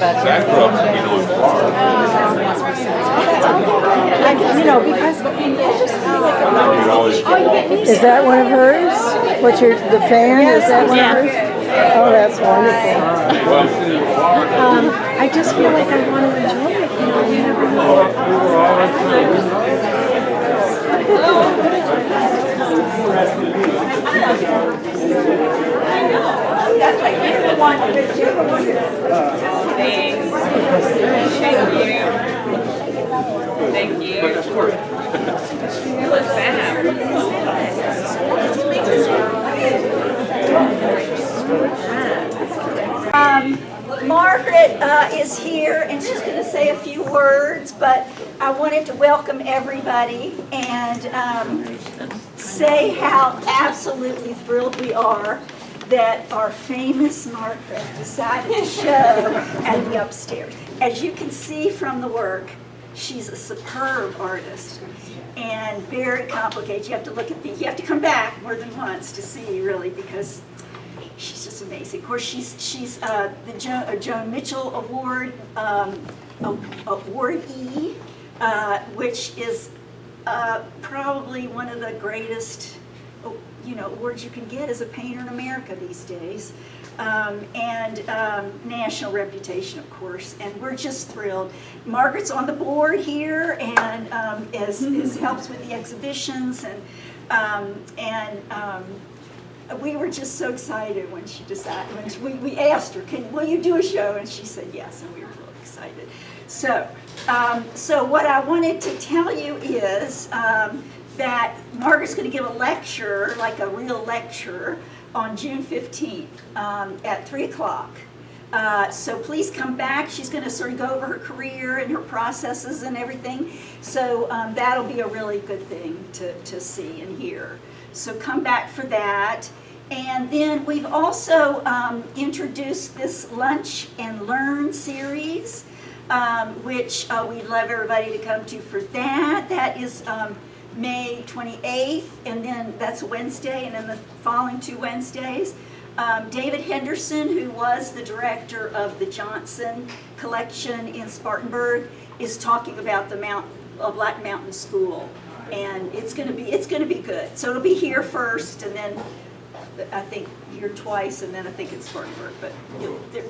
I grew up, in Florida. Is that one of hers? What's the fan? Is that one of hers? Oh, that's wonderful. I just feel like I want to enjoy it. You never know. Thank you. You look fab. Margaret is here and she's going to say a few words, but I wanted to welcome everybody and say how absolutely thrilled we are that our famous Margaret decided to show at the Upstairs. As you can see from the work, she's a superb artist and very complicated. You have to look at you have to come back more than once to see really, because she's just amazing. Of course, she's the Joan Mitchell Award awardee, which is probably one of the greatest awards you can get as a painter in America these days, and national reputation, of course. And we're just thrilled. Margaret's on the board here and helps with the exhibitions we were just so excited when she decided, when we asked her, will you do a show? And she said yes, and we were really excited. So what I wanted to tell you is that Margaret's going to give a lecture, like a real lecture, on June 15th at 3 o'clock. So please come back. She's going to sort of go over her career and her processes and everything. So that'll be a really good thing to see and hear. So come back for that. And then we've also introduced this Lunch and Learn series, which we'd love everybody to come to for that. That is May 28th, and then that's Wednesday, and then the following 2 Wednesdays. David Henderson, who was the director of the Johnson collection in Spartanburg, is talking about the Black Mountain School. And it's going to be good. So it'll be here first, and then I think here twice, and then I think it's Spartanburg. But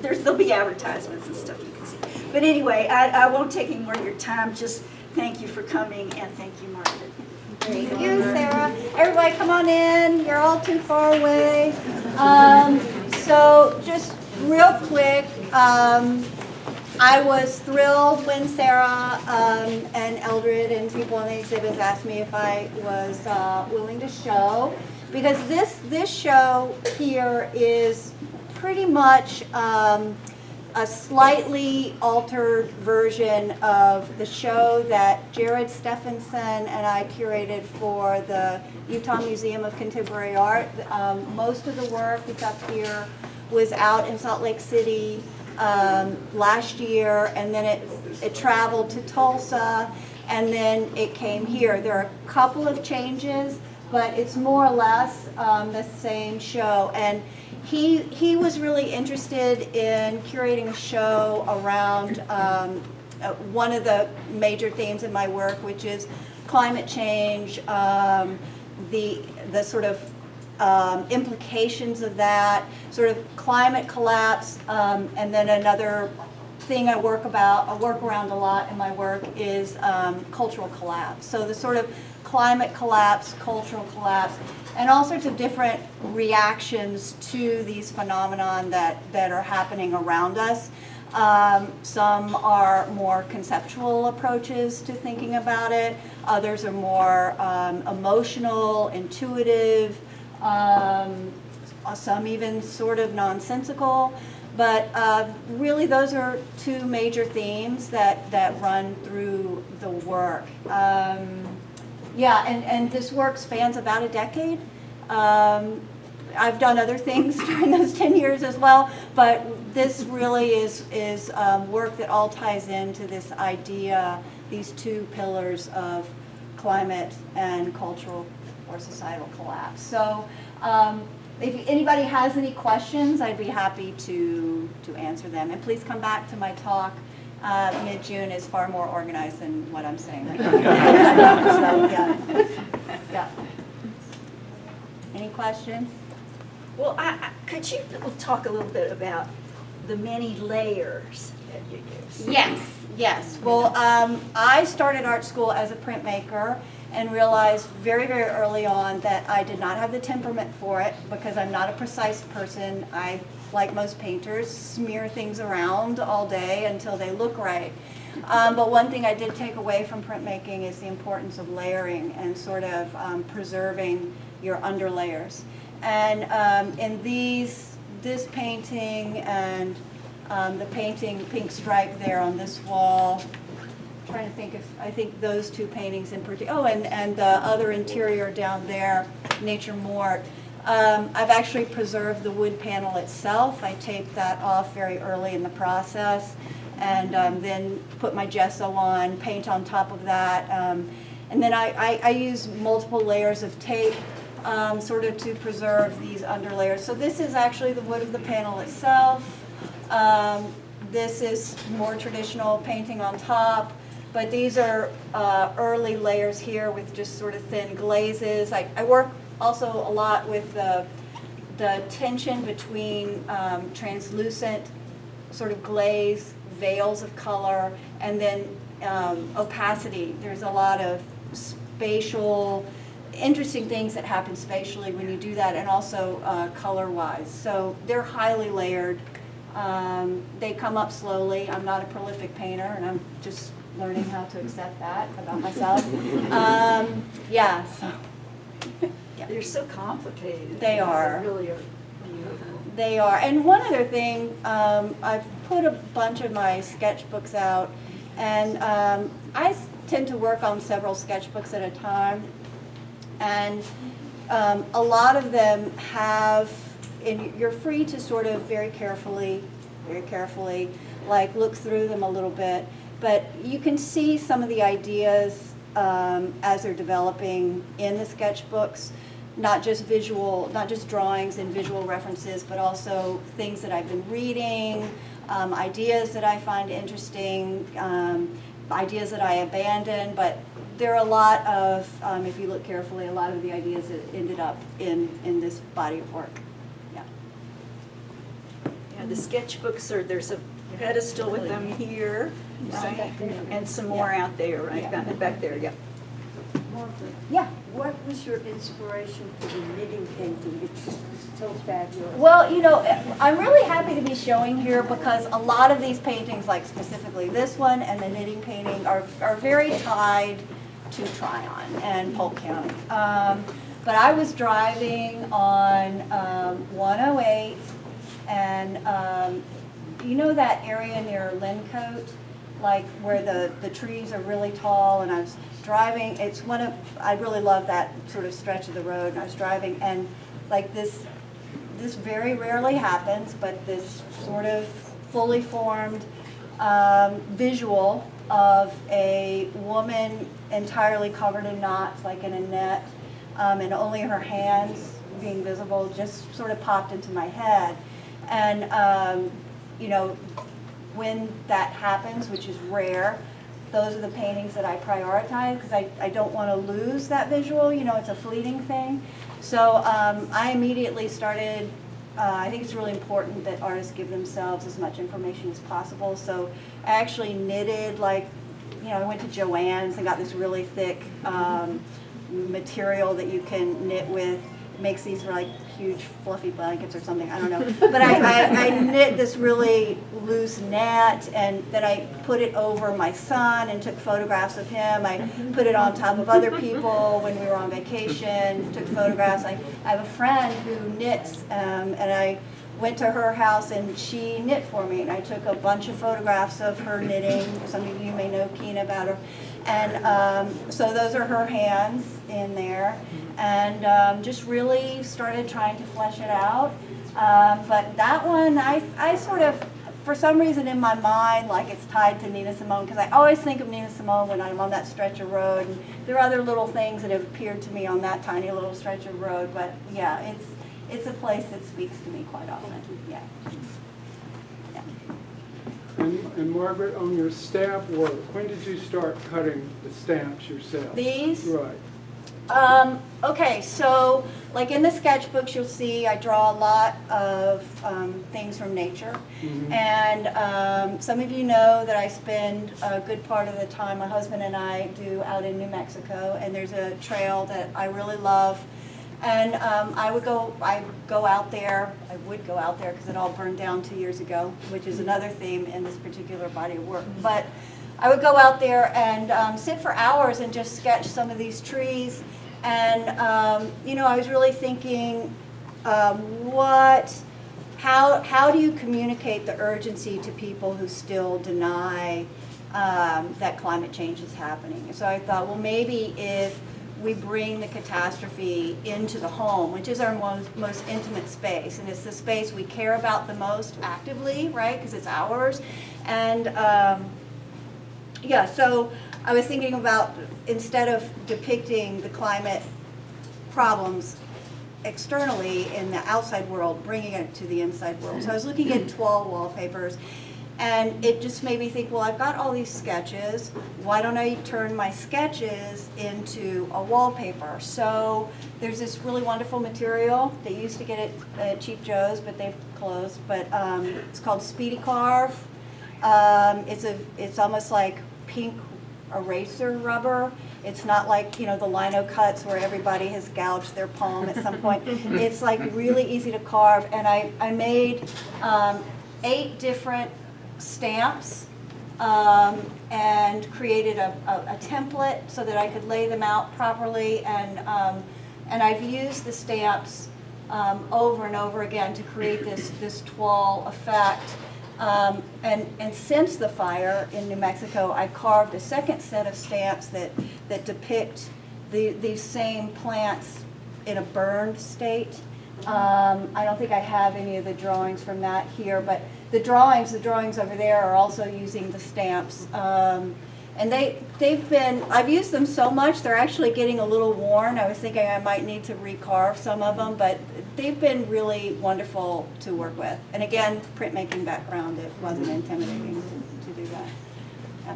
there'll be advertisements and stuff you can see. But anyway, I won't take any more of your time. Just thank you for coming, and thank you, Margaret. Thank you, Sarah. Everybody come on in. You're all too far away. So just real quick, I was thrilled when Sarah and Eldred and people in the exhibits asked me if I was willing to show, because this show here is pretty much a slightly altered version of the show that Jared Stephenson and I curated for the Utah Museum of Contemporary Art. Most of the work that's up here was out in Salt Lake City last year, and then it traveled to Tulsa, and then it came here. There are a couple of changes, but it's more or less the same show. And he was really interested in curating a show around one of the major themes in my work, which is climate change, the sort of implications of that, sort of climate collapse, and then another thing I work around a lot in my work is cultural collapse. So the sort of climate collapse, cultural collapse, and all sorts of different reactions to these phenomenon that are happening around us. Some are more conceptual approaches to thinking about it. Others are more emotional, intuitive, some even sort of nonsensical. But really those are two major themes that run through the work. Yeah, and this work spans about a decade. I've done other things during those 10 years as well, but this really is work that all ties into this idea, these two pillars of climate and cultural or societal collapse. So if anybody has any questions, I'd be happy to answer them. And please come back to my talk. Mid-June is far more organized than what I'm saying right now. So, yeah. Any questions? Well, could you talk a little bit about the many layers that you use? Yes. Well, I started art school as a printmaker and realized very, very early on that I did not have the temperament for it because I'm not a precise person. I, like most painters, smear things around all day until they look right. But one thing I did take away from printmaking is the importance of layering and sort of preserving your underlayers. And in this painting and the painting Pink Stripe there on this wall, I'm trying to think if, I think those two paintings in particular, and the other interior down there, Nature Mort, I've actually preserved the wood panel itself. I taped that off very early in the process and then put my gesso on, paint on top of that. And then I use multiple layers of tape sort of to preserve these underlayers. So this is actually the wood of the panel itself. This is more traditional painting on top, but these are early layers here with just sort of thin glazes. I work also a lot with the tension between translucent sort of glaze, veils of color, and then opacity. There's a lot of spatial, interesting things that happen spatially when you do that, and also color-wise. So they're highly layered. They come up slowly. I'm not a prolific painter, and I'm just learning how to accept that about myself. Yeah. So. They're so complicated. They are. They really are beautiful. They are. And one other thing, I've put a bunch of my sketchbooks out, and I tend to work on several sketchbooks at a time. And a lot of them have, and you're free to sort of very carefully, like look through them a little bit. But you can see some of the ideas as they're developing in the sketchbooks, not just visual, not just drawings and visual references, but also things that I've been reading, ideas that I find interesting, ideas that I abandoned. But there are a lot of, if you look carefully, a lot of the ideas that ended up in this body of work. Yeah. Yeah, the sketchbooks are, there's a pedestal with them here, right? And some more out there, right? Back there, yeah. Margaret, Yeah. what was your inspiration for the knitting painting? It's so fabulous. Well, you know, I'm really happy to be showing here because a lot of these paintings, like specifically this one and the knitting painting, are very tied to Tryon and Polk County. But I was driving on 108, and you know that area near Lincote, like where the trees are really tall, and I was driving, it's one of, I really love that sort of stretch of the road, and I was driving, and like this very rarely happens, but this sort of fully formed visual of a woman entirely covered in knots, like in a net, and only her hands being visible, just sort of popped into my head. And you know, when that happens, which is rare, those are the paintings that I prioritize because I don't want to lose that visual. You know, it's a fleeting thing. So I immediately started, I think it's really important that artists give themselves as much information as possible. So I actually knitted, like, you know, I went to Joann's and got this really thick material that you can knit with. It makes these like huge fluffy blankets or something, I don't know. But I knit this really loose net, and then I put it over my son and took photographs of him. I put it on top of other people when we were on vacation, took photographs. I have a friend who knits, and I went to her house and she knit for me, and I took a bunch of photographs of her knitting. Some of you may know Keena about her. And so those are her hands in there, and just really started trying to flesh it out. But that one, I sort of, for some reason in my mind, like it's tied to Nina Simone, because I always think of Nina Simone when I'm on that stretch of road. And there are other little things that have appeared to me on that tiny little stretch of road, but yeah, it's a place that speaks to me quite often, yeah. Yeah. And Margaret, on your stamp work, when did you start cutting the stamps yourself? These? Right. Okay, so like in the sketchbooks, you'll see I draw a lot of things from nature. And some of you know that I spend a good part of the time my husband and I do out in New Mexico, and there's a trail that I really love. And I would go out there because it all burned down 2 years ago, which is another theme in this particular body of work. But I would go out there and sit for hours and just sketch some of these trees. And you know, I was really thinking, how do you communicate the urgency to people who still deny that climate change is happening? So I thought, well, maybe if we bring the catastrophe into the home, which is our most intimate space, and it's the space we care about the most actively, right? Because it's ours. And yeah, so I was thinking about, instead of depicting the climate problems externally in the outside world, bringing it to the inside world. So I was looking at 12 wallpapers, and it just made me think, well, I've got all these sketches. Why don't I turn my sketches into a wallpaper? So there's this really wonderful material. They used to get it at Cheap Joe's, but they've closed. But it's called Speedy Carve. It's almost like pink eraser rubber. It's not like, you know, the lino cuts where everybody has gouged their palm at some point. It's like really easy to carve. And I made 8 different stamps and created a template so that I could lay them out properly. And I've used the stamps over and over again to create this toile effect. And since the fire in New Mexico, I carved a second set of stamps that depict these same plants in a burned state. I don't think I have any of the drawings from that here, but the drawings over there are also using the stamps. And I've used them so much, they're actually getting a little worn. I was thinking I might need to recarve some of them, but they've been really wonderful to work with. And again, printmaking background, it wasn't intimidating to do that. Yeah.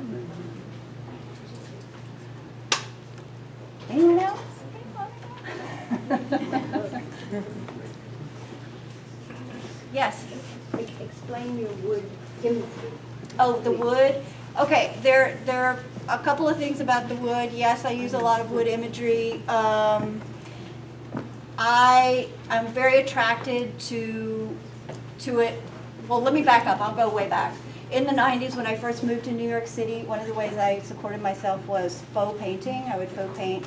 Anyone else? Yes? Explain your wood imagery. Oh, the wood? Okay, there are a couple of things about the wood. Yes, I use a lot of wood imagery. I'm very attracted to it. Well, let me back up. I'll go way back. In the 90s, when I first moved to New York City, one of the ways I supported myself was faux painting. I would faux paint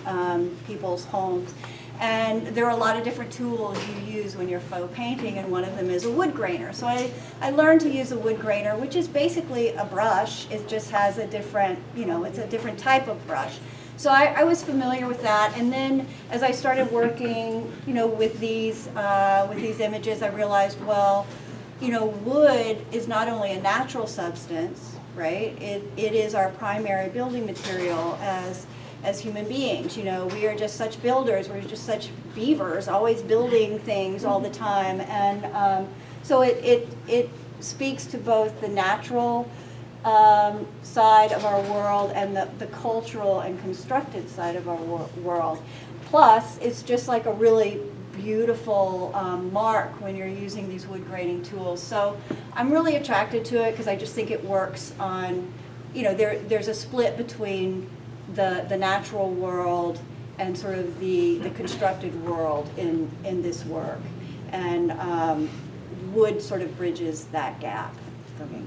people's homes. And there are a lot of different tools you use when you're faux painting, and one of them is a wood grainer. So I learned to use a wood grainer, which is basically a brush. It just has a different, you know, it's a different type of brush. So I was familiar with that, and then as I started working, you know, with these images, I realized, well, you know, wood is not only a natural substance, right? It is our primary building material as human beings. You know, we are just such builders. We're just such beavers, always building things all the time, and so it speaks to both the natural side of our world and the cultural and constructed side of our world. Plus, it's just like a really beautiful mark when you're using these wood graining tools. So I'm really attracted to it because I just think it works on, you know, there's a split between the natural world and sort of the constructed world in this work. And wood sort of bridges that gap for me.